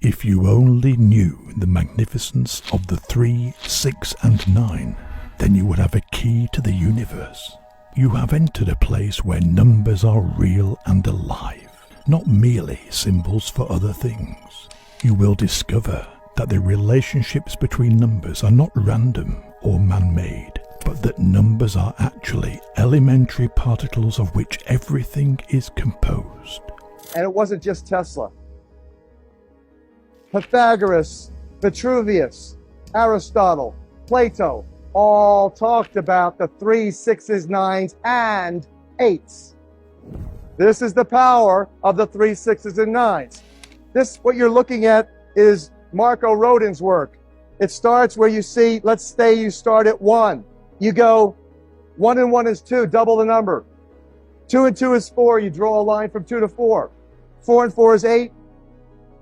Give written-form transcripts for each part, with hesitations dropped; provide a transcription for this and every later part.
If you only knew the magnificence of the 3, 6, and 9, then you would have a key to the universe. You have entered a place where numbers are real and alive, not merely symbols for other things. You will discover that the relationships between numbers are not random or man-made, but that numbers are actually elementary particles of which everything is composed. And it wasn't just Tesla. Pythagoras, Vitruvius, Aristotle, Plato, all talked about the 3, 6s, 9s, and 8s. This is the power of the 3, 6s, and 9s. This, what you're looking at, is Marco Rodin's work. It starts where you see, let's say you start at 1. You go, 1 and 1 is 2, double the number. 2 and 2 is 4, you draw a line from 2 to 4. 4 and 4 is 8.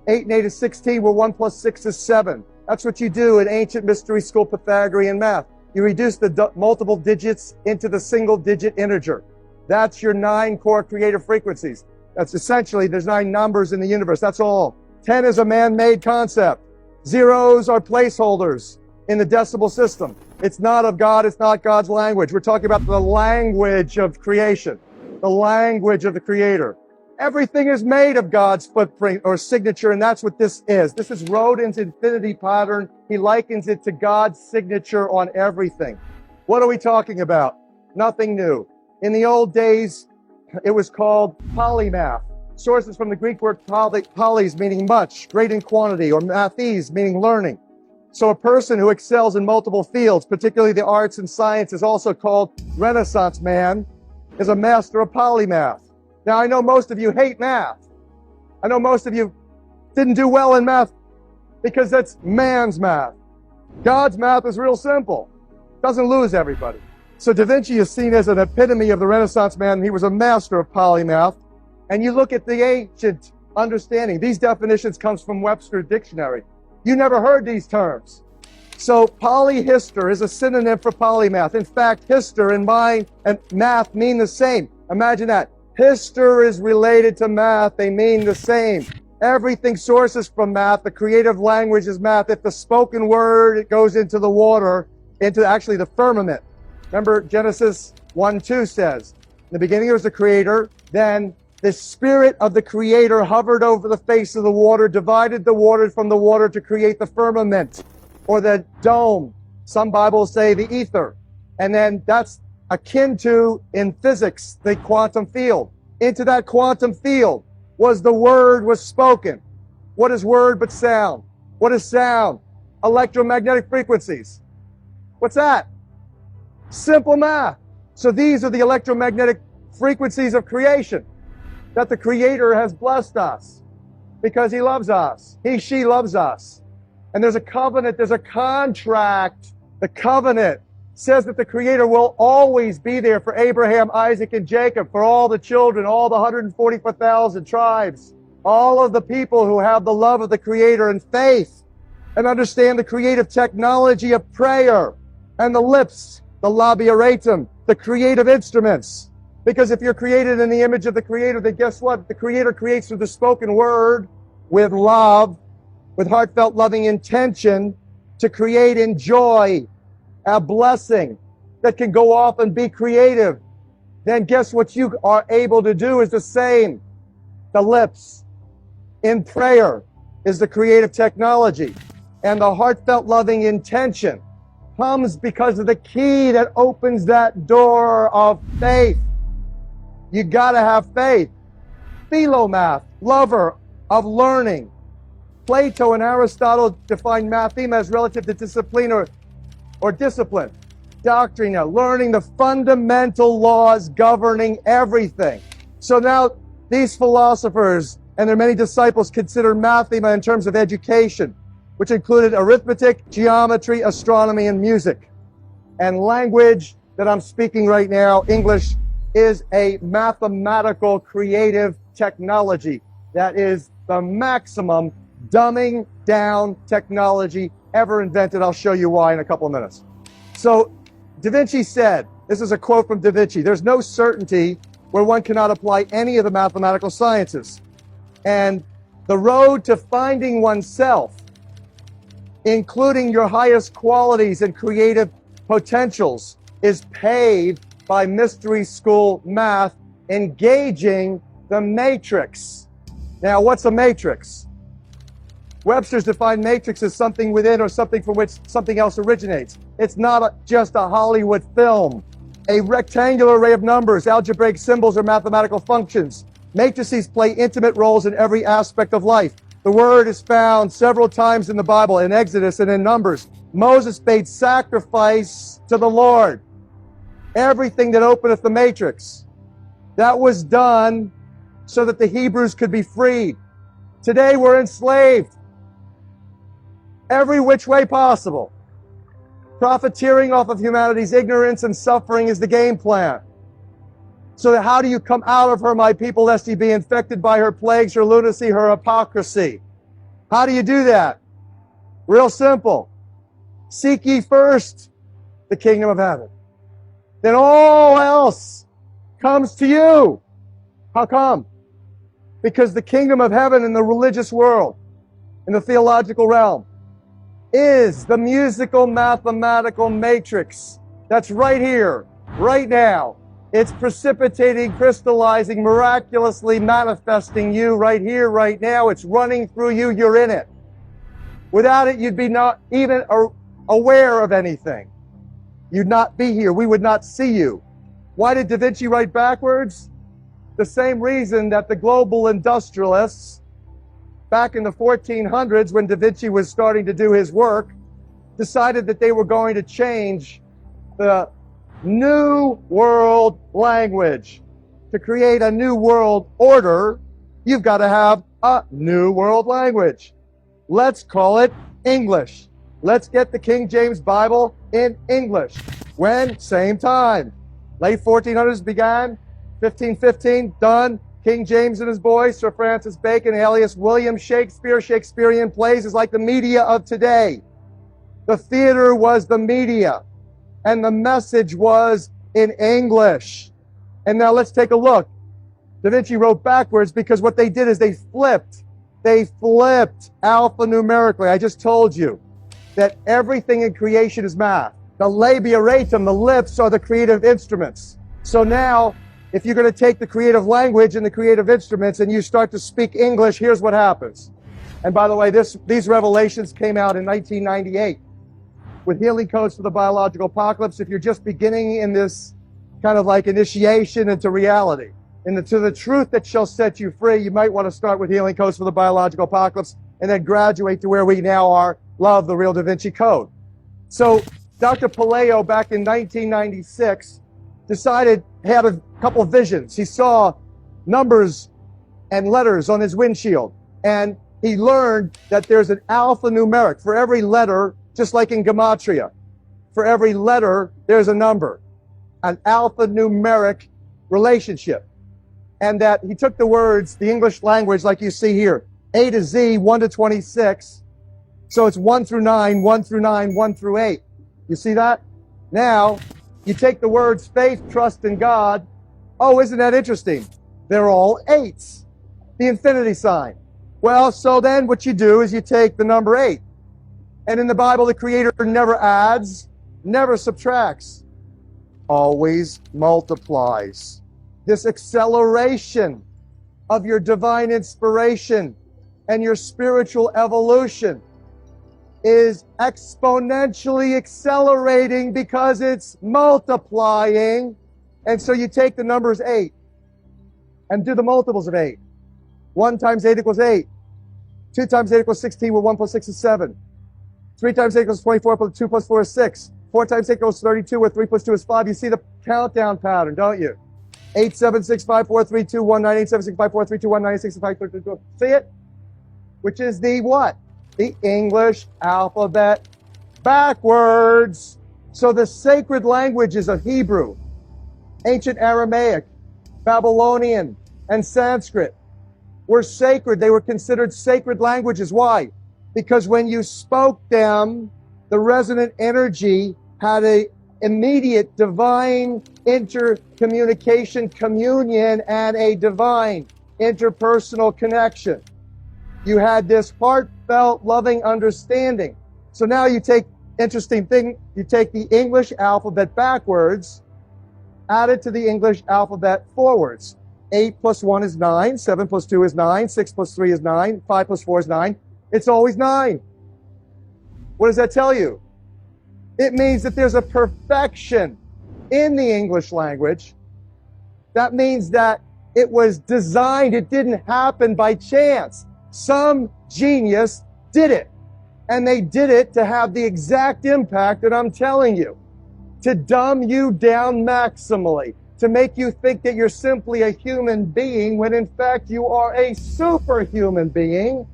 8 and 8 is 16, where 1 plus 6 is 7. That's what you do in ancient mystery school Pythagorean math. You reduce the multiple digits into the single digit integer. That's your 9 core creative frequencies. That's essentially, there's 9 numbers in the universe. That's all. 10 is a man-made concept. Zeros are placeholders in the decimal system. It's not of God. It's not God's language. We're talking about the language of creation, the language of the Creator. Everything is made of God's footprint or signature, and that's what this is. This is Rodin's infinity pattern. He likens it to God's signature on everything. What are we talking about? Nothing new. In the old days, it was called polymath. Sources from the Greek word polys, meaning much, great in quantity, or mathes, meaning learning. So a person who excels in multiple fields, particularly the arts and sciences, also called Renaissance man, is a master of polymath. Now, I know most of you hate math. I know most of you didn't do well in math because that's man's math. God's math is real simple. Doesn't lose everybody. So Da Vinci is seen as an epitome of the Renaissance man. He was a master of polymath. And you look at the ancient understanding. These definitions comes from Webster Dictionary. You never heard these terms. So polyhister is a synonym for polymath. In fact, hister and mind and math mean the same. Imagine that. Hister is related to math. They mean the same. Everything sources from math. The creative language is math. If the spoken word, it goes into the water, into actually the firmament. Remember Genesis 1:2 says, in the beginning there was the Creator, then the Spirit of the Creator hovered over the face of the water, divided the water from the water to create the firmament, or the dome. Some Bibles say the ether. And then that's akin to, in physics, the quantum field. Into that quantum field was the word was spoken. What is word but sound? What is sound? Electromagnetic frequencies. What's that? Simple math. So these are the electromagnetic frequencies of creation that the Creator has blessed us because He loves us. He, she loves us. And there's a covenant, there's a contract. The covenant says that the Creator will always be there for Abraham, Isaac, and Jacob, for all the children, all the 144,000 tribes, all of the people who have the love of the Creator and faith and understand the creative technology of prayer and the lips, the labiatum, the creative instruments. Because if you're created in the image of the Creator, then guess what? The Creator creates through the spoken word with love, with heartfelt loving intention to create in joy, a blessing that can go off and be creative. Then guess what you are able to do is the same. The lips in prayer is the creative technology. And the heartfelt loving intention comes because of the key that opens that door of faith. You gotta have faith. Philomath, lover of learning. Plato and Aristotle define mathema as relative to discipline or discipline. Doctrina, learning the fundamental laws governing everything. So now these philosophers and their many disciples consider mathema in terms of education, which included arithmetic, geometry, astronomy, and music. And language that I'm speaking right now, English, is a mathematical creative technology that is the maximum dumbing down technology ever invented. I'll show you why in a couple of minutes. So Da Vinci said, this is a quote from Da Vinci, there's no certainty where one cannot apply any of the mathematical sciences. And The road to finding oneself, including your highest qualities and creative potentials, is paved by mystery school math, engaging the matrix. Now, what's a matrix? Webster's defined matrix as something within or something from which something else originates. It's not just a Hollywood film. A rectangular array of numbers, algebraic symbols, or mathematical functions. Matrices play intimate roles in every aspect of life. The word is found several times in the Bible, in Exodus and in Numbers. Moses made sacrifice to the Lord. Everything that openeth the matrix, that was done so that the Hebrews could be freed. Today we're enslaved every which way possible. Profiteering off of humanity's ignorance and suffering is the game plan. So that how do you come out of her, my people, lest ye be infected by her plagues, her lunacy, her hypocrisy? How do you do that? Real simple. Seek ye first the kingdom of heaven. Then all else comes to you. How come? Because the kingdom of heaven in the religious world, in the theological realm, is the musical mathematical matrix that's right here, right now. It's precipitating, crystallizing, miraculously manifesting you right here, right now. It's running through you. You're in it. Without it, you'd be not even aware of anything. You'd not be here. We would not see you. Why did Da Vinci write backwards? The same reason that the global industrialists, back in the 1400s, when Da Vinci was starting to do his work, decided that they were going to change the New World language. To create a new world order, you've got to have a new world language. Let's call it English. Let's get the King James Bible in English. When? Same time. Late 1400s began, 1515, done. King James and his boys, Sir Francis Bacon, alias William Shakespeare. Shakespearean plays is like the media of today. The theater was the media, and the message was in English. And now let's take a look. Da Vinci wrote backwards because what they did is they flipped alphanumerically. I just told you that everything in creation is math. The labia ratum, the lips, are the creative instruments. So now, if you're going to take the creative language and the creative instruments and you start to speak English, here's what happens. And by the way, these revelations came out in 1998 with Healing Codes for the Biological Apocalypse. If you're just beginning in this kind of like initiation into reality, to the truth that shall set you free, you might want to start with Healing Codes for the Biological Apocalypse and then graduate to where we now are, Love, the Real Da Vinci Code. So Dr. Palaio, back in 1996, had a couple of visions. He saw numbers and letters on his windshield, and he learned that there's an alphanumeric for every letter, just like in gematria. For every letter, there's a number, an alphanumeric relationship. And that he took the words, the English language, like you see here, A to Z, 1 to 26. So it's 1 through 9, 1 through 9, 1 through 8. You see that? Now, you take the words faith, trust in God. Oh, isn't that interesting? They're all 8s. The infinity sign. Well, so then what you do is you take the number 8. And in the Bible, the Creator never adds, never subtracts, always multiplies. This acceleration of your divine inspiration and your spiritual evolution is exponentially accelerating because it's multiplying. And so you take the numbers 8 and do the multiples of 8. 1 times 8 equals 8. 2 times 8 equals 16, where 1 plus 6 is 7. 3 times 8 equals 24, plus 2 plus 4 is 6. 4 times 8 equals 32, where 3 plus 2 is 5. You see the countdown pattern, don't you? 8, 7, 6, 5, 4, 3, 2, 1, 9, 8, 7, 6, 5, 4, 3, 2, 1, 9, 8, 6, 5, 3, 2, 2. See it? Which is the what? The English alphabet backwards. So the sacred languages of Hebrew, ancient Aramaic, Babylonian, and Sanskrit were sacred. They were considered sacred languages. Why? Because when you spoke them, the resonant energy had a immediate divine intercommunication, communion, and a divine interpersonal connection. You had this heartfelt, loving understanding. So now you take, interesting thing, you take the English alphabet backwards, add it to the English alphabet forwards. 8 plus 1 is 9, 7 plus 2 is 9, 6 plus 3 is 9, 5 plus 4 is 9. It's always 9. What does that tell you? It means that there's a perfection in the English language. That means that it was designed, it didn't happen by chance. Some genius did it. And they did it to have the exact impact that I'm telling you. To dumb you down maximally. To make you think that you're simply a human being when in fact you are a superhuman being.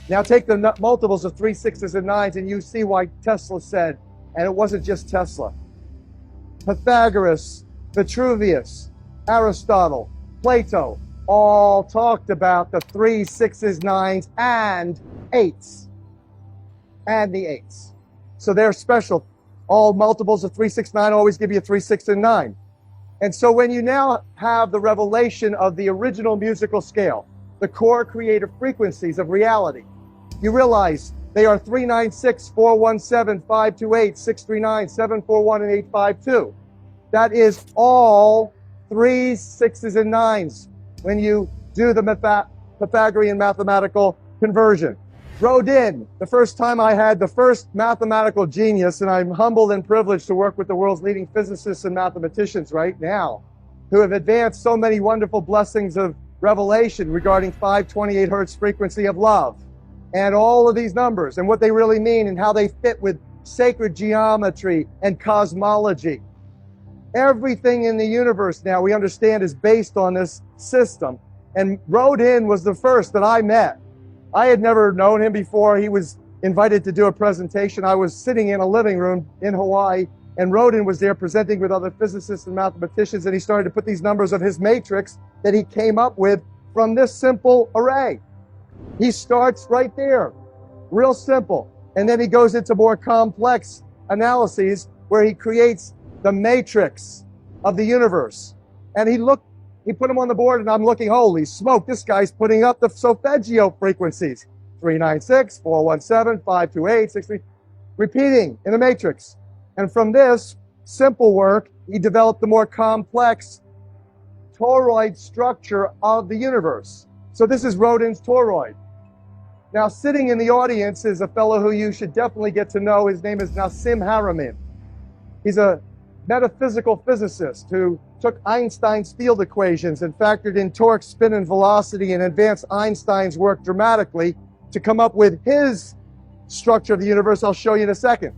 Now take the multiples of 3, 6s, and 9s and you see why Tesla said, and it wasn't just Tesla. Pythagoras, Vitruvius, Aristotle, Plato, all talked about the 3, 6s, 9s, and 8s. And the 8s. So they're special. All multiples of 3, 6, 9 always give you 3, 6, and 9. And so when you now have the revelation of the original musical scale, the core creative frequencies of reality, you realize they are 396, 417, 528, 639, 741, and 852. That is all 3, 6s, and 9s when you do the Pythagorean mathematical conversion. Rodin, the first time I had the first mathematical genius, and I'm humbled and privileged to work with the world's leading physicists and mathematicians right now, who have advanced so many wonderful blessings of revelation regarding 528 hertz frequency of love, and all of these numbers, and what they really mean, and how they fit with sacred geometry and cosmology. Everything in the universe now, we understand, is based on this system. And Rodin was the first that I met. I had never known him before. He was invited to do a presentation. I was sitting in a living room in Hawaii, and Rodin was there presenting with other physicists and mathematicians, and he started to put these numbers of his matrix that he came up with from this simple array. He starts right there, real simple, and then he goes into more complex analyses where he creates the matrix of the universe. And he put them on the board, and I'm looking, holy smoke, this guy's putting up the solfeggio frequencies. 396, 417, 528, 63, repeating in a matrix. And from this simple work, he developed the more complex toroid structure of the universe. So this is Rodin's toroid. Now, sitting in the audience is a fellow who you should definitely get to know. His name is Nassim Haramein. He's a metaphysical physicist who took Einstein's field equations and factored in torque, spin, and velocity and advanced Einstein's work dramatically to come up with his structure of the universe. I'll show you in a second.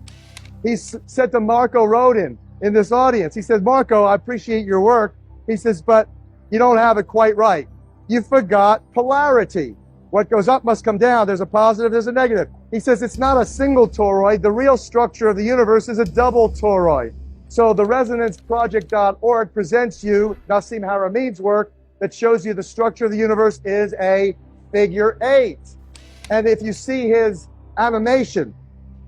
He said to Marco Rodin in this audience, he says, Marco, I appreciate your work. He says, but you don't have it quite right. You forgot polarity. What goes up must come down. There's a positive, there's a negative. He says it's not a single toroid. The real structure of the universe is a double toroid. So the ResonanceProject.org presents you Nassim Haramein's work that shows you the structure of the universe is a figure 8. And if you see his animation,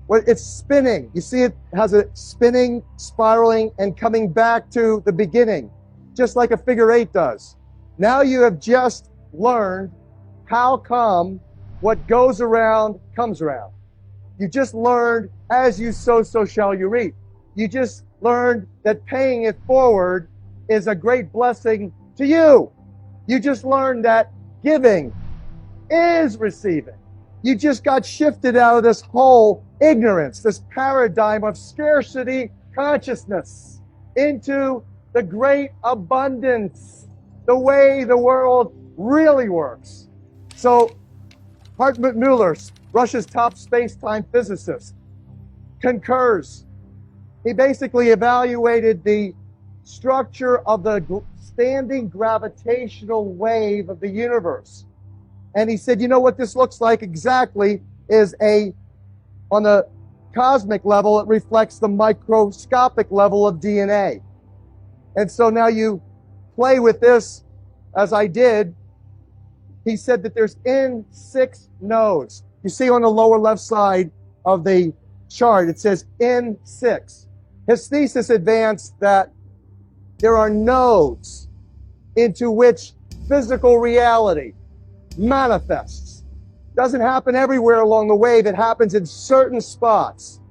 well, it's spinning. You see it has a spinning, spiraling, and coming back to the beginning, just like a figure 8 does. Now you have just learned how come what goes around comes around. You just learned as you sow, so shall you reap. You just learned that paying it forward is a great blessing to you. You just learned that giving is receiving. You just got shifted out of this whole ignorance, this paradigm of scarcity consciousness into the great abundance, the way the world really works. So Hartmut Müller, Russia's top space-time physicist, concurs. He basically evaluated the structure of the standing gravitational wave of the universe. And he said, you know what this looks like exactly is on the cosmic level, it reflects the microscopic level of DNA. And so now you play with this, as I did. He said that there's in 6 nodes. You see on the lower left side of the chart, it says in 6. His thesis advanced that there are nodes into which physical reality manifests. Doesn't happen everywhere along the wave. It happens in certain spots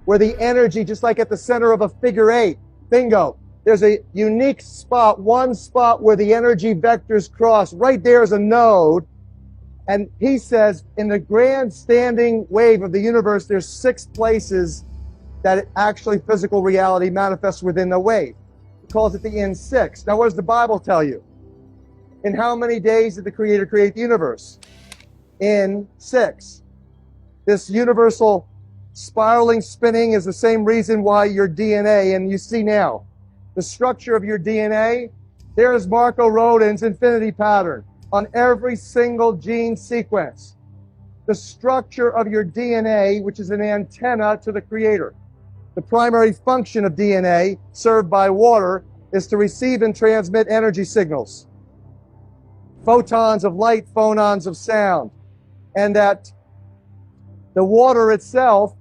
where the energy, just like at the center of a figure eight, bingo, there's a unique spot, one spot where the energy vectors cross. Right there is a node. And he says in the grand standing wave of the universe, there's 6 places that actually physical reality manifests within the wave. He calls it the N6. Now, what does the Bible tell you? In how many days did the Creator create the universe? In 6. This universal spiraling spinning is the same reason why your DNA, and you see now, the structure of your DNA, there's Marco Rodin's infinity pattern on every single gene sequence. The structure of your DNA, which is an antenna to the Creator. The primary function of DNA, served by water, is to receive and transmit energy signals. Photons of light, phonons of sound. And that the water itself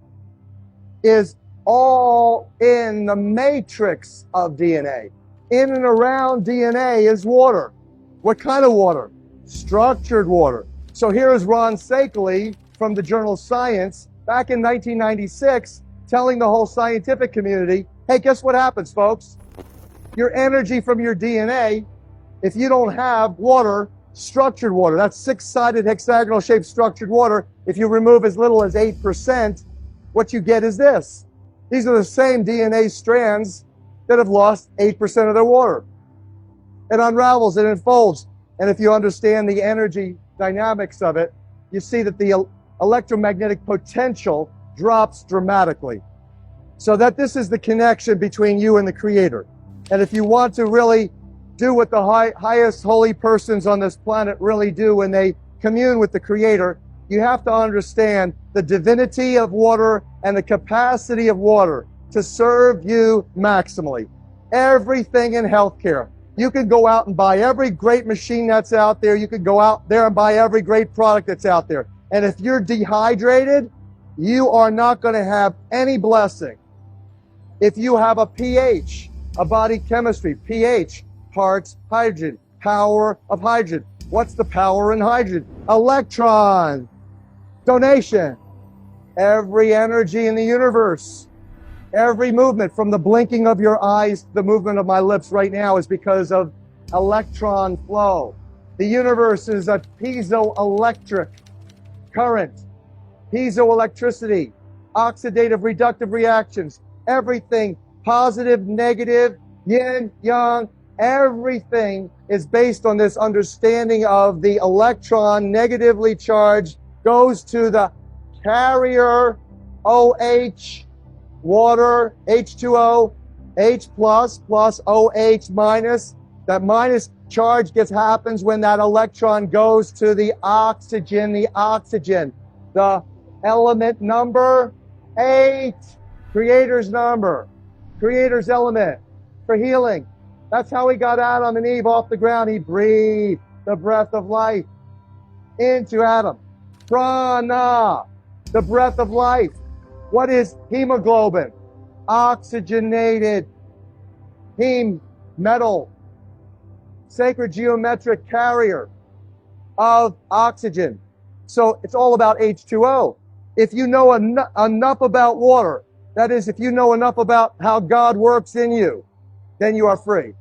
is all in the matrix of DNA. In and around DNA is water. What kind of water? Structured water. So here is Ron Sakeley from the journal Science back in 1996 telling the whole scientific community, hey, guess what happens, folks? Your energy from your DNA, if you don't have water, structured water, that's 6-sided hexagonal shaped structured water, if you remove as little as 8%, what you get is this. These are the same DNA strands that have lost 8% of their water. It unravels, it unfolds. And if you understand the energy dynamics of it, you see that the electromagnetic potential drops dramatically. So that this is the connection between you and the Creator. And if you want to really do what the highest holy persons on this planet really do when they commune with the Creator, you have to understand the divinity of water and the capacity of water to serve you maximally. Everything in healthcare. You can go out and buy every great machine that's out there. You can go out there and buy every great product that's out there. And if you're dehydrated, you are not going to have any blessing. If you have a pH, a body chemistry, pH, parts hydrogen, power of hydrogen. What's the power in hydrogen? Electron. Donation. Every energy in the universe, every movement from the blinking of your eyes to the movement of my lips right now is because of electron flow. The universe is a piezoelectric current, piezoelectricity, oxidative reductive reactions, everything positive, negative, yin, yang, everything is based on this understanding of the electron negatively charged goes to the carrier OH, water, H2O, H plus OH minus. That minus charge happens when that electron goes to the oxygen, the element number 8, Creator's number, Creator's element for healing. That's how he got Adam and Eve off the ground. He breathed the breath of life into Adam. Prana, the breath of life. What is hemoglobin? Oxygenated heme metal, sacred geometric carrier of oxygen. So it's all about H2O. If you know enough about water, that is, if you know enough about how God works in you, then you are free.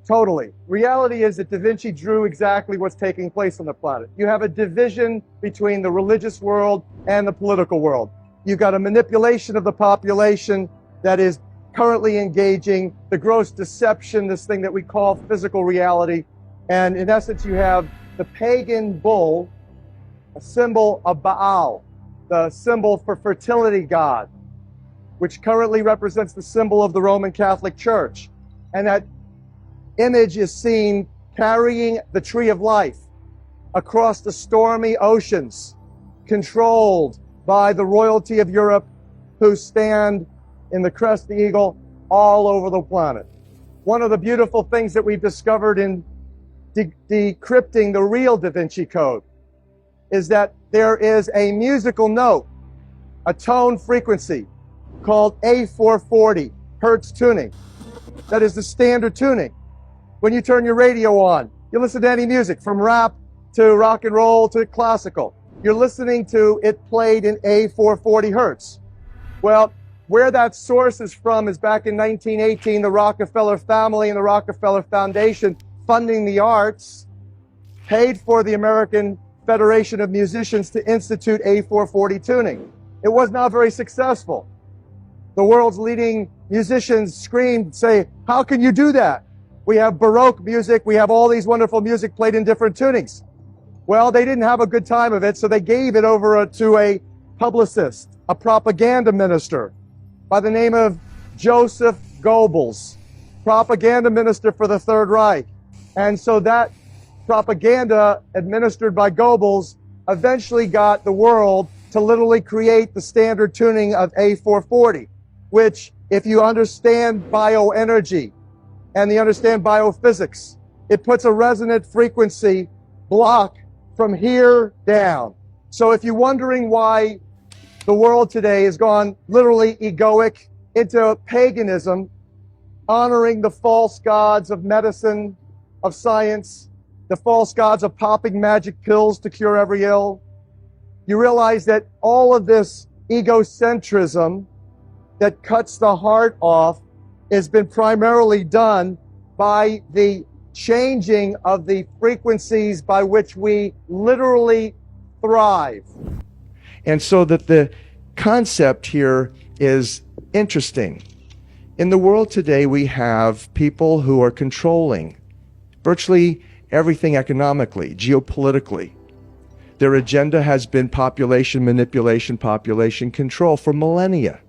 Totally. Reality is that Da Vinci drew exactly what's taking place on the planet. You have a division between the religious world and the political world. You've got a manipulation of the population that is currently engaging the gross deception, this thing that we call physical reality. And in essence, you have the pagan bull, a symbol of Baal, the symbol for fertility god, which currently represents the symbol of the Roman Catholic Church. And that image is seen carrying the tree of life across the stormy oceans, controlled by the royalty of Europe, who stand in the crest of the eagle all over the planet. One of the beautiful things that we've discovered in decrypting the real Da Vinci Code is that there is a musical note, a tone frequency called A440 Hertz tuning. That is the standard tuning. When you turn your radio on, you listen to any music from rap to rock and roll to classical. you're listening to it played in A440 hertz. Well, where that source is from is back in 1918, the Rockefeller family and the Rockefeller Foundation funding the arts paid for the American Federation of Musicians to institute A440 tuning. It was not very successful. The world's leading musicians screamed, say, how can you do that? We have Baroque music, we have all these wonderful music played in different tunings. Well, they didn't have a good time of it, so they gave it over to a publicist, a propaganda minister by the name of Joseph Goebbels, propaganda minister for the Third Reich. And so that propaganda administered by Goebbels eventually got the world to literally create the standard tuning of A440, which, if you understand bioenergy and you understand biophysics, it puts a resonant frequency block from here down. So if you're wondering why the world today has gone literally egoic into paganism, honoring the false gods of medicine, of science, the false gods of popping magic pills to cure every ill, you realize that all of this egocentrism that cuts the heart off has been primarily done by the changing of the frequencies by which we literally thrive. And so that the concept here is interesting. In the world today, we have people who are controlling virtually everything economically, geopolitically. Their agenda has been population manipulation, population control for millennia.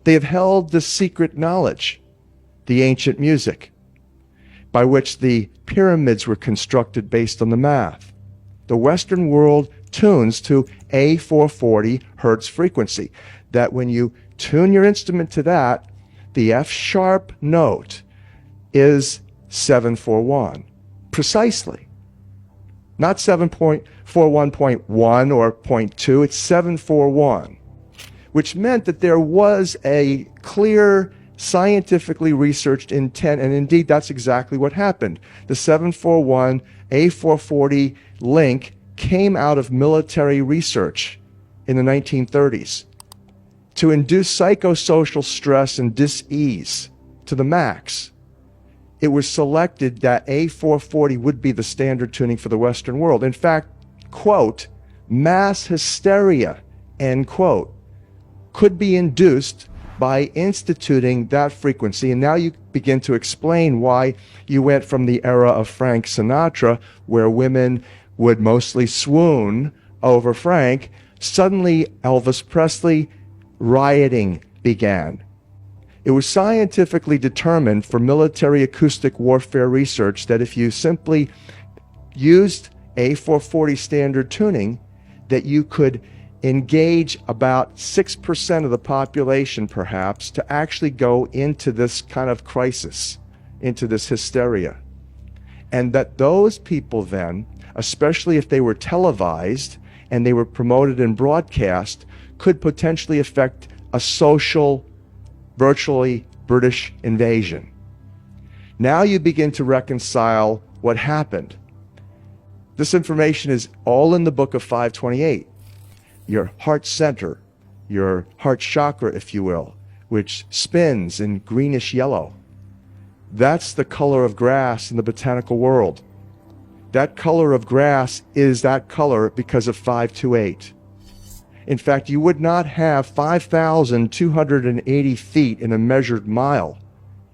They have held the secret knowledge, the ancient music, by which the pyramids were constructed based on the math. The Western world tunes to A440 hertz frequency, that when you tune your instrument to that, the F sharp note is 741, precisely. Not 7.41.1 or 0.2, it's 741, which meant that there was a clear scientifically researched intent, and indeed that's exactly what happened. The 741 A440 link came out of military research in the 1930s to induce psychosocial stress and dis-ease to the max. It was selected that A440 would be the standard tuning for the Western world. In fact, quote, mass hysteria, end quote, could be induced by instituting that frequency. And now you begin to explain why you went from the era of Frank Sinatra, where women would mostly swoon over Frank. Suddenly, Elvis Presley, rioting began. It was scientifically determined for military acoustic warfare research that if you simply used A440 standard tuning, that you could engage about 6% of the population, perhaps, to actually go into this kind of crisis, into this hysteria. And that those people then, especially if they were televised and they were promoted and broadcast, could potentially affect a social, virtually British invasion. Now you begin to reconcile what happened. This information is all in the book of 528. Your heart center, your heart chakra, if you will, which spins in greenish yellow. That's the color of grass in the botanical world. That color of grass is that color because of 528. In fact, you would not have 5,280 feet in a measured mile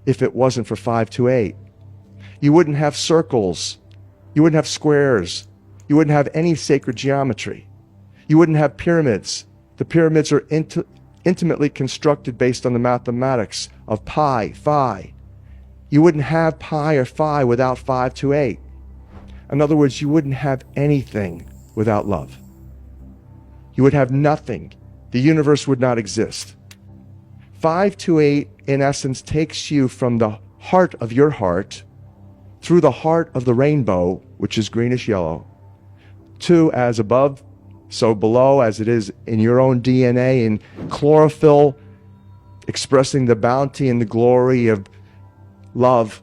if it wasn't for 528. You wouldn't have circles. You wouldn't have squares. You wouldn't have any sacred geometry. You wouldn't have pyramids. The pyramids are intimately constructed based on the mathematics of pi, phi. You wouldn't have pi or phi without 528. In other words, you wouldn't have anything without love. You would have nothing. The universe would not exist. 528, in essence, takes you from the heart of your heart, through the heart of the rainbow, which is greenish yellow, to as above, so below, as it is in your own DNA, in chlorophyll, expressing the bounty and the glory of love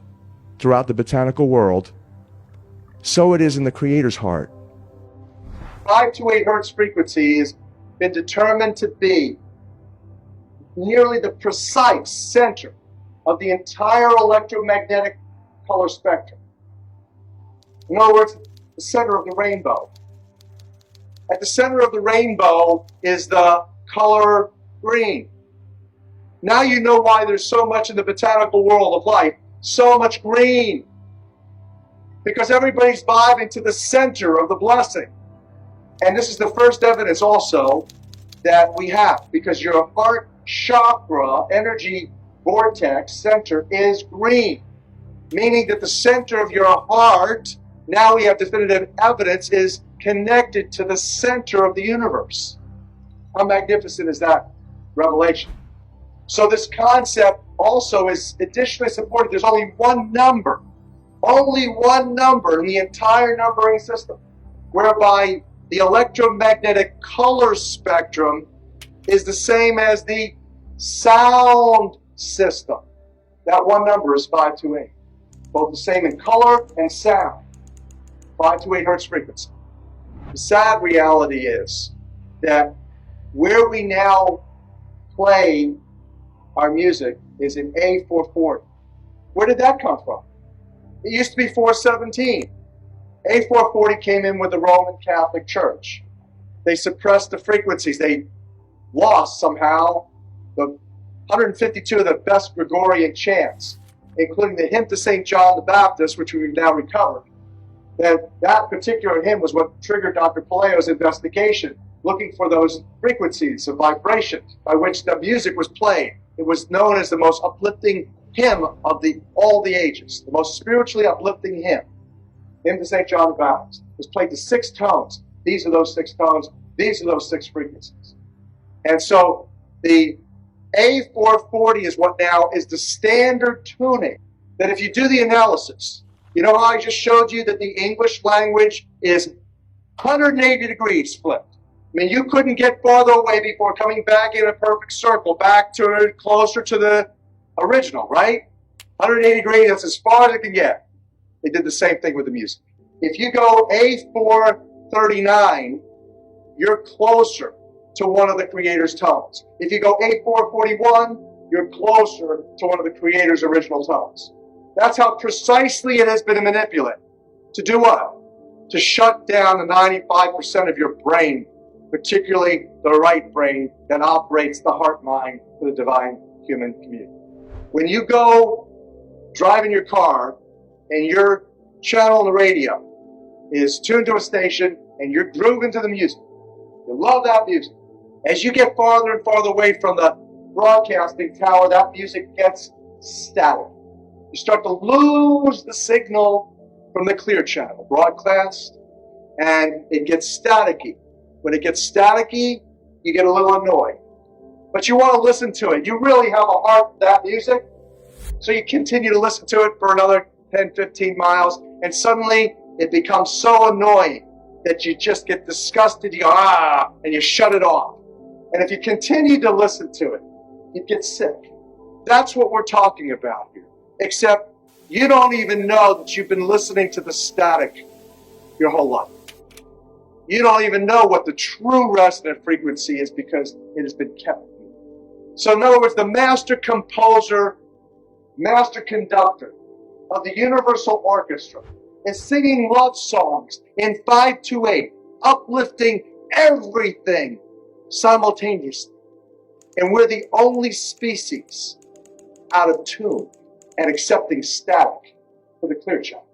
throughout the botanical world. So it is in the Creator's heart. 528 hertz frequency has been determined to be nearly the precise center of the entire electromagnetic color spectrum. In other words, the center of the rainbow. At the center of the rainbow is the color green. Now you know why there's so much in the botanical world of life, so much green. Because everybody's vibing to the center of the blessing. And this is the first evidence also that we have, because your heart chakra energy vortex center is green, meaning that the center of your heart, now we have definitive evidence, is connected to the center of the universe. How magnificent is that revelation? So this concept also is additionally supported. There's only one number in the entire numbering system, whereby the electromagnetic color spectrum is the same as the sound system. That one number is 528. Both the same in color and sound. 528 hertz frequency. The sad reality is that where we now play our music is in A440. Where did that come from? It used to be 417. A440 came in with the Roman Catholic Church. They suppressed the frequencies. They lost somehow the 152 of the best Gregorian chants, including the hymn to St. John the Baptist, which we've now recovered. That particular hymn was what triggered Dr. Palaio's investigation, looking for those frequencies of vibration by which the music was played. It was known as the most uplifting hymn of all the ages, the most spiritually uplifting hymn. Hymn to St. John the Baptist. It was played to 6 tones. These are those 6 tones. These are those 6 frequencies. And so the A440 is what now is the standard tuning, that if you do the analysis, you know how I just showed you that the English language is 180 degrees flipped. I mean, you couldn't get farther away before coming back in a perfect circle, back to closer to the original, right? 180 degrees, that's as far as it can get. They did the same thing with the music. If you go A439, you're closer to one of the Creator's tones. If you go A441, you're closer to one of the Creator's original tones. That's how precisely it has been manipulated. To do what? To shut down the 95% of your brain, particularly the right brain that operates the heart mind for the divine human community. When you go driving your car and your channel on the radio is tuned to a station and you're grooving to the music, you love that music. As you get farther and farther away from the broadcasting tower, that music gets static. You start to lose the signal from the clear channel, broadcast, and it gets staticky. When it gets staticky, you get a little annoyed. But you want to listen to it. You really have a heart for that music, so you continue to listen to it for another 10, 15 miles, and suddenly it becomes so annoying that you just get disgusted, you go, and you shut it off. And if you continue to listen to it, you get sick. That's what we're talking about here. Except you don't even know that you've been listening to the static your whole life. You don't even know what the true resonant frequency is because it has been kept. So in other words, the master composer, master conductor of the Universal Orchestra is singing love songs in 528, uplifting everything simultaneously. And we're the only species out of tune and accepting static for the clear channel.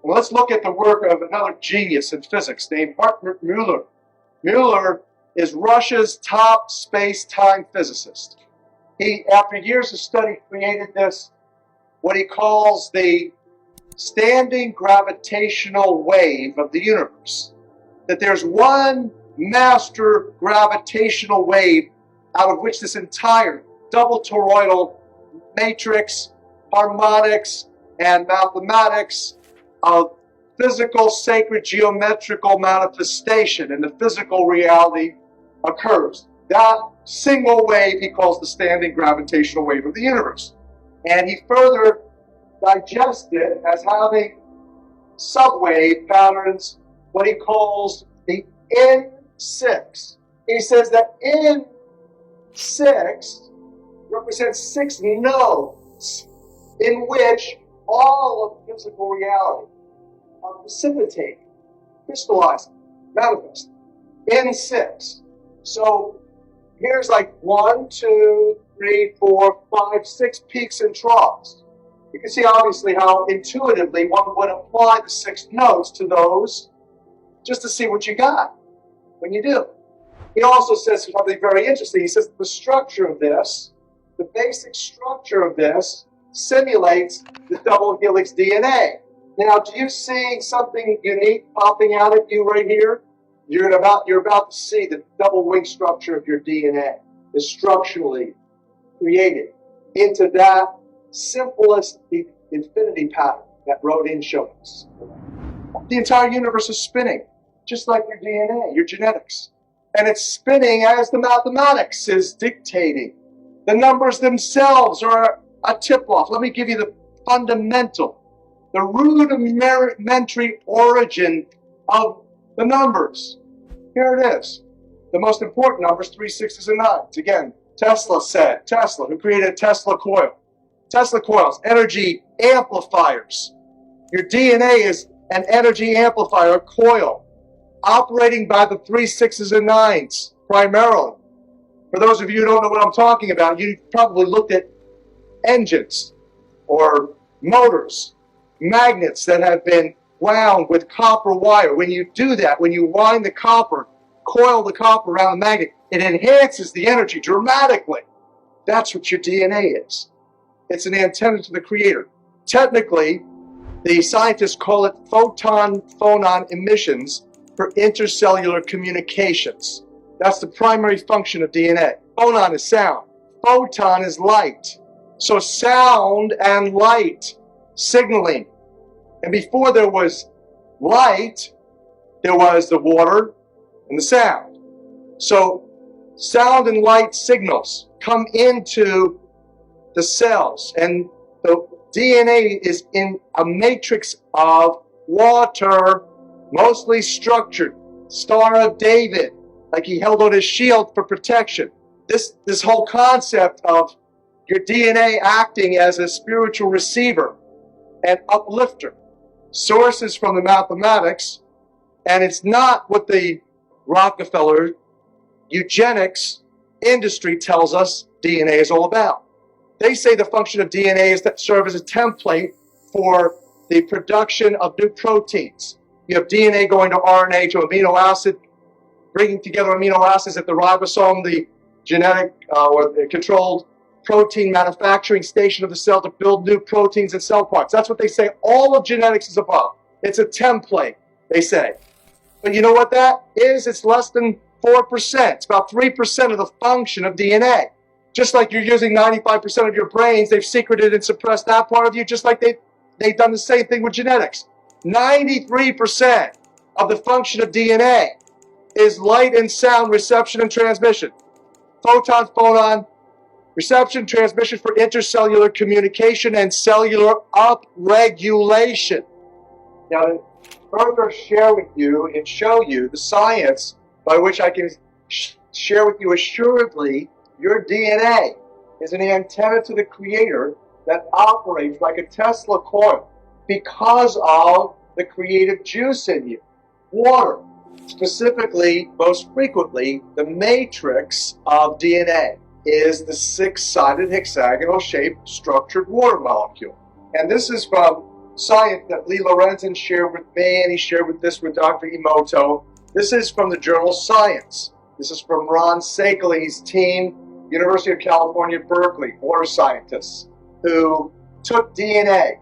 And let's look at the work of another genius in physics named Hartmut Müller. Müller is Russia's top space-time physicist. He, after years of study, created this, what he calls the standing gravitational wave of the universe. That there's one master gravitational wave out of which this entire double toroidal matrix, harmonics, and mathematics of physical, sacred, geometrical manifestation in the physical reality occurs. That single wave he calls the standing gravitational wave of the universe. And he further digests it as having subwave patterns, what he calls the N6. He says that N6 represents 6 nodes in which all of physical reality are precipitating, crystallizing, manifesting. N6. So here's like 1, 2, 3, 4, 5, 6 peaks and troughs. You can see obviously how intuitively one would apply the 6 nodes to those just to see what you got when you do. He also says something very interesting. He says the structure of this, the basic structure of this, simulates the double helix DNA. Now, do you see something unique popping out at you right here? You're about to see the double wing structure of your DNA is structurally created into that simplest infinity pattern that Rodin showed us. The entire universe is spinning, just like your DNA, your genetics. And it's spinning as the mathematics is dictating. The numbers themselves are a tip-off. Let me give you the fundamental, the rudimentary origin of the numbers. Here it is. The most important numbers, 3, 6s, and 9s. Again, Tesla, who created a Tesla coil. Tesla coils, energy amplifiers. Your DNA is an energy amplifier, a coil, operating by the 3, 6s, and 9s primarily. For those of you who don't know what I'm talking about, you probably looked at engines or motors, magnets that have been wound with copper wire. When you do that, when you wind the copper, coil the copper around the magnet, it enhances the energy dramatically. That's what your DNA is. It's an antenna to the creator. Technically, the scientists call it photon-phonon emissions for intercellular communications. That's the primary function of DNA. Phonon is sound. Photon is light. So sound and light signaling. And before there was light, there was the water and the sound. So sound and light signals come into the cells, and the DNA is in a matrix of water, mostly structured. Star of David, like he held on his shield for protection. This whole concept of your DNA acting as a spiritual receiver and uplifter, sources from the mathematics, and it's not what the Rockefeller eugenics industry tells us DNA is all about. They say the function of DNA is to serve as a template for the production of new proteins. You have DNA going to RNA to amino acid, bringing together amino acids at the ribosome, the genetic or the controlled protein manufacturing station of the cell to build new proteins and cell parts. That's what they say all of genetics is about. It's a template, they say. But you know what that is? It's less than 4%. It's about 3% of the function of DNA. Just like you're using 95% of your brains, they've secreted and suppressed that part of you, just like they've done the same thing with genetics. 93% of the function of DNA is light and sound reception and transmission. Photon, reception, transmission for intercellular communication and cellular upregulation. Now, to further share with you and show you the science by which I can share with you assuredly, your DNA is an antenna to the creator that operates like a Tesla coil because of the creative juice in you. Water, specifically, most frequently, the matrix of DNA is the 6-sided hexagonal-shaped structured water molecule. And this is from science that Lee Lorenzen shared with me, and he shared with Dr. Emoto. This is from the journal Science. This is from Ron Sakeley's team, University of California, Berkeley, water scientists, who took DNA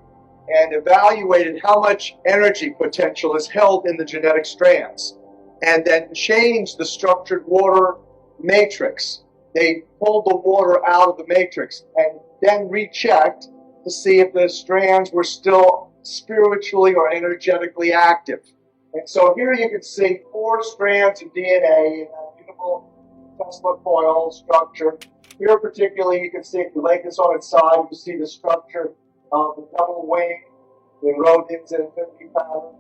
and evaluated how much energy potential is held in the genetic strands, and then changed the structured water matrix. They pulled the water out of the matrix and then rechecked to see if the strands were still spiritually or energetically active. And so here you can see 4 strands of DNA in a beautiful Tesla coil structure. Here particularly, you can see, if you lay this on its side, you see the structure of the double wing in Rodin's infinity pattern.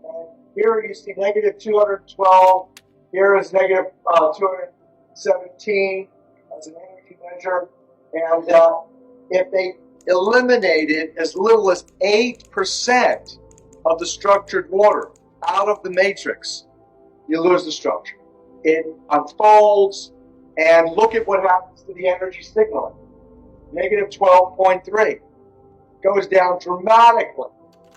And here you see negative 212. Here is negative 217. That's an energy measure. And if they eliminated as little as 8% of the structured water out of the matrix, you lose the structure. It unfolds, and look at what happens to the energy signaling. Negative 12.3 goes down dramatically.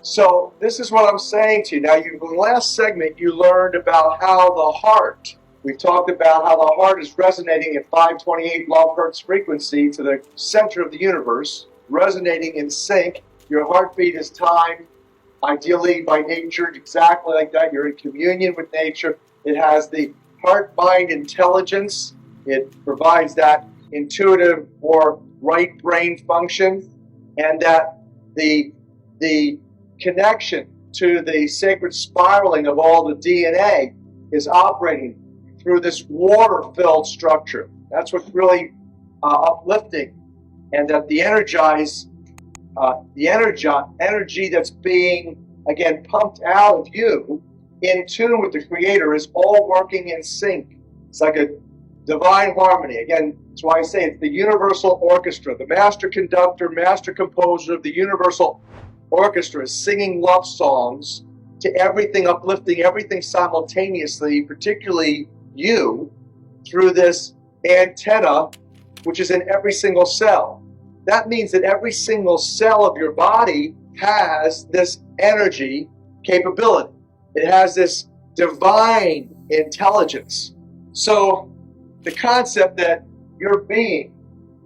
So this is what I'm saying to you. Now, in the last segment, you learned about how the heart, we've talked about how the heart is resonating at 528 love hertz frequency to the center of the universe, resonating in sync. Your heartbeat is timed, ideally by nature, exactly like that. You're in communion with nature. It has the heart-mind intelligence. It provides that intuitive or right brain function, and that the connection to the sacred spiraling of all the DNA is operating through this water-filled structure. That's what's really uplifting, and that the energy that's being, again, pumped out of you in tune with the Creator is all working in sync. It's like a divine harmony. Again, that's why I say it's the universal orchestra. The master conductor, master composer of the universal orchestra is singing love songs to everything, uplifting everything simultaneously, particularly you, through this antenna, which is in every single cell. That means that every single cell of your body has this energy capability. It has this divine intelligence. So the concept that your being,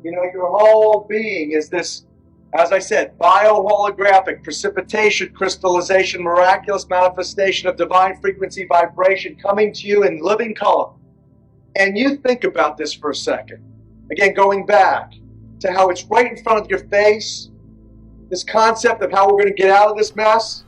your whole being is this, as I said, bioholographic precipitation, crystallization, miraculous manifestation of divine frequency vibration coming to you in living color. And you think about this for a second. Again, going back to how it's right in front of your face, this concept of how we're going to get out of this mess,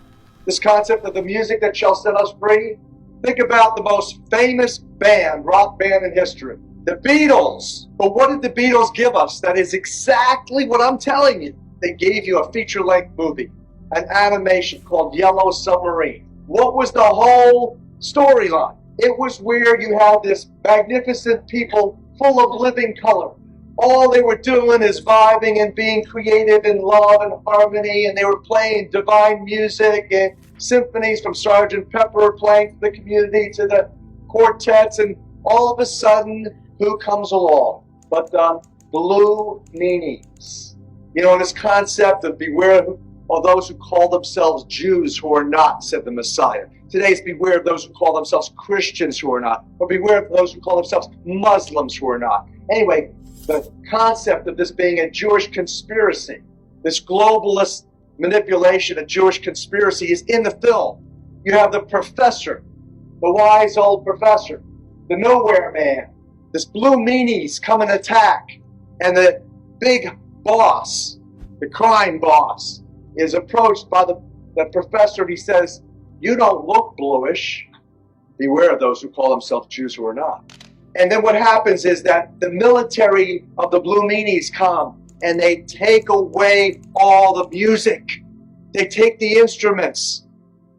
this concept of the music that shall set us free. Think about the most famous rock band in history, the Beatles. But what did the Beatles give us? That is exactly what I'm telling you. They gave you a feature-length movie, an animation called Yellow Submarine. What was the whole storyline? It was where you have this magnificent people full of living color. All they were doing is vibing and being creative in love and harmony, and they were playing divine music and symphonies from Sgt. Pepper, playing for the community to the quartets, and all of a sudden, who comes along but the Blue Meanies? This concept of beware of those who call themselves Jews who are not, said the Messiah. Today is beware of those who call themselves Christians who are not, or beware of those who call themselves Muslims who are not. Anyway, the concept of this being a Jewish conspiracy, this globalist manipulation of Jewish conspiracy is in the film. You have the professor, the wise old professor, the nowhere man, this Blue Meanies come and attack, and the big boss, the crime boss, is approached by the professor, and he says, "You don't look bluish. Beware of those who call themselves Jews who are not." And then what happens is that the military of the Blue Meanies come and they take away all the music. They take the instruments.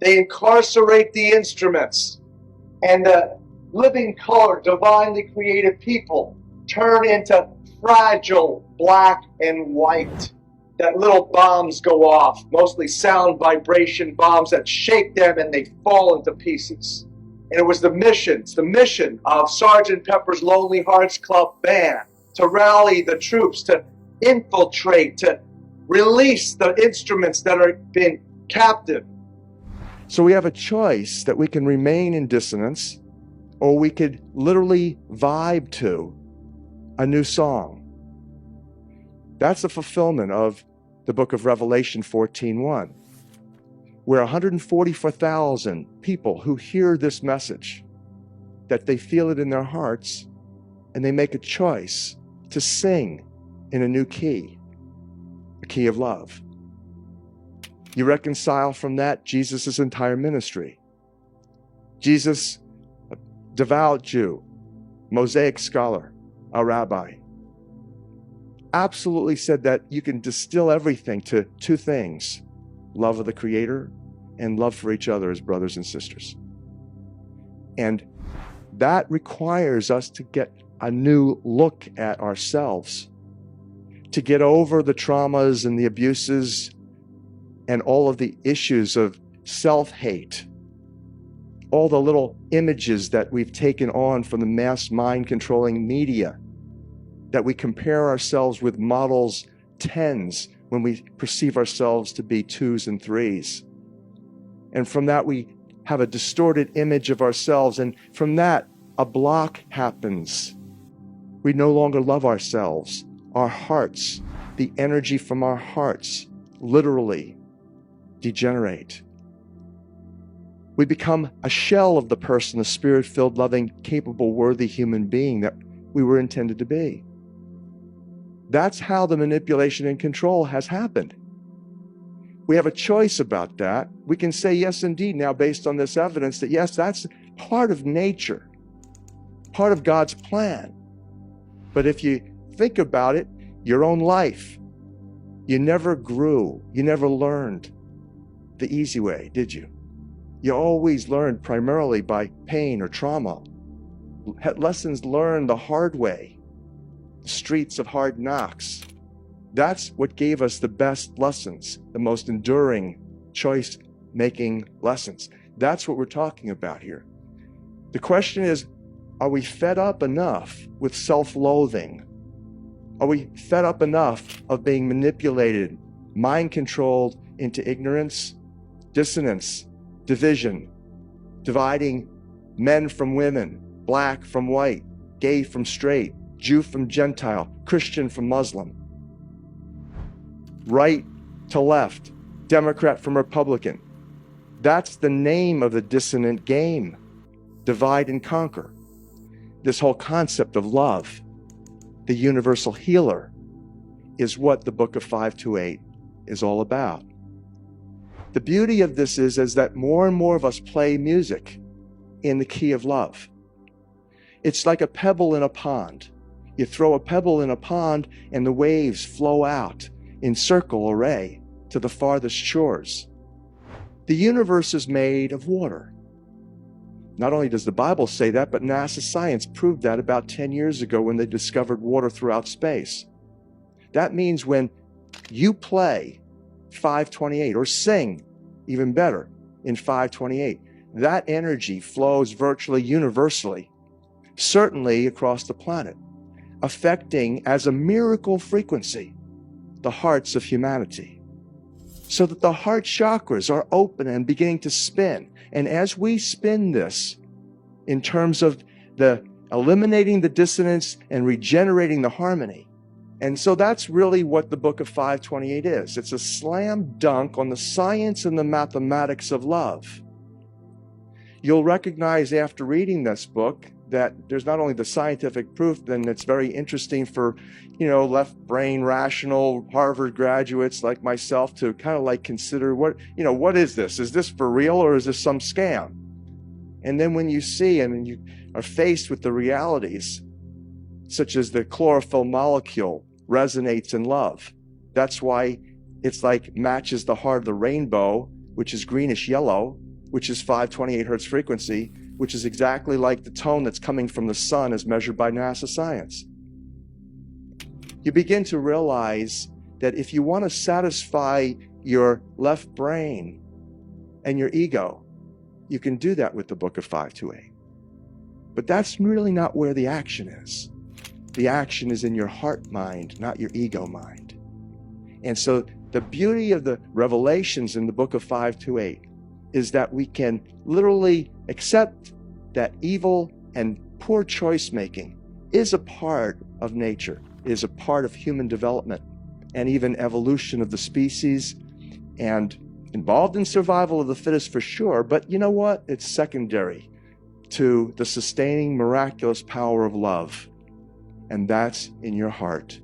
They incarcerate the instruments. And the living color, divinely created people turn into fragile black and white. That little bombs go off, mostly sound vibration bombs that shake them and they fall into pieces. And it was the mission of Sgt. Pepper's Lonely Hearts Club Band to rally the troops, to infiltrate, to release the instruments that are being captive. So we have a choice that we can remain in dissonance, or we could literally vibe to a new song. That's a fulfillment of the book of Revelation 14:1. Where 144,000 people who hear this message, that they feel it in their hearts, and they make a choice to sing in a new key, a key of love. You reconcile from that Jesus' entire ministry. Jesus, a devout Jew, Mosaic scholar, a rabbi, absolutely said that you can distill everything to two things: love of the Creator and love for each other as brothers and sisters. And that requires us to get a new look at ourselves, to get over the traumas and the abuses and all of the issues of self-hate, all the little images that we've taken on from the mass mind-controlling media, that we compare ourselves with models 10s when we perceive ourselves to be 2s and 3s. And from that, we have a distorted image of ourselves, and from that, a block happens. We no longer love ourselves. Our hearts, the energy from our hearts, literally degenerate. We become a shell of the person, the spirit-filled, loving, capable, worthy human being that we were intended to be. That's how the manipulation and control has happened. We have a choice about that. We can say, yes, indeed, now based on this evidence, that yes, that's part of nature, part of God's plan. But if you think about it, your own life, you never grew, you never learned the easy way, did you? You always learned primarily by pain or trauma. Lessons learned the hard way, the streets of hard knocks. That's what gave us the best lessons, the most enduring choice-making lessons. That's what we're talking about here. The question is, are we fed up enough with self-loathing? Are we fed up enough of being manipulated, mind-controlled into ignorance, dissonance, division, dividing men from women, black from white, gay from straight, Jew from Gentile, Christian from Muslim, right to left, Democrat from Republican? That's the name of the dissonant game. Divide and conquer. This whole concept of love, the universal healer, is what the book of 528 is all about. The beauty of this is that more and more of us play music in the key of love. It's like a pebble in a pond. You throw a pebble in a pond and the waves flow out in circle array to the farthest shores. The universe is made of water. Not only does the Bible say that, but NASA science proved that about 10 years ago when they discovered water throughout space. That means when you play 528 or sing, even better, in 528, that energy flows virtually universally, certainly across the planet, affecting as a miracle frequency the hearts of humanity, so that the heart chakras are open and beginning to spin. And as we spin this in terms of the eliminating the dissonance and regenerating the harmony, and so that's really what the book of 528 is. It's a slam dunk on the science and the mathematics of love. You'll recognize after reading this book that there's not only the scientific proof, then it's very interesting for, left brain rational Harvard graduates like myself to kind of like consider what is this? Is this for real or is this some scam? And then when you see and you are faced with the realities, such as the chlorophyll molecule resonates in love. That's why it's like matches the heart of the rainbow, which is greenish yellow, which is 528 hertz frequency, which is exactly like the tone that's coming from the sun as measured by NASA science. You begin to realize that if you want to satisfy your left brain and your ego, you can do that with the book of 528. But that's really not where the action is. The action is in your heart mind, not your ego mind. And so the beauty of the revelations in the book of 528 is that we can literally accept that evil and poor choice making is a part of nature, is a part of human development and even evolution of the species, and involved in survival of the fittest for sure. But you know what? It's secondary to the sustaining miraculous power of love. And that's in your heart.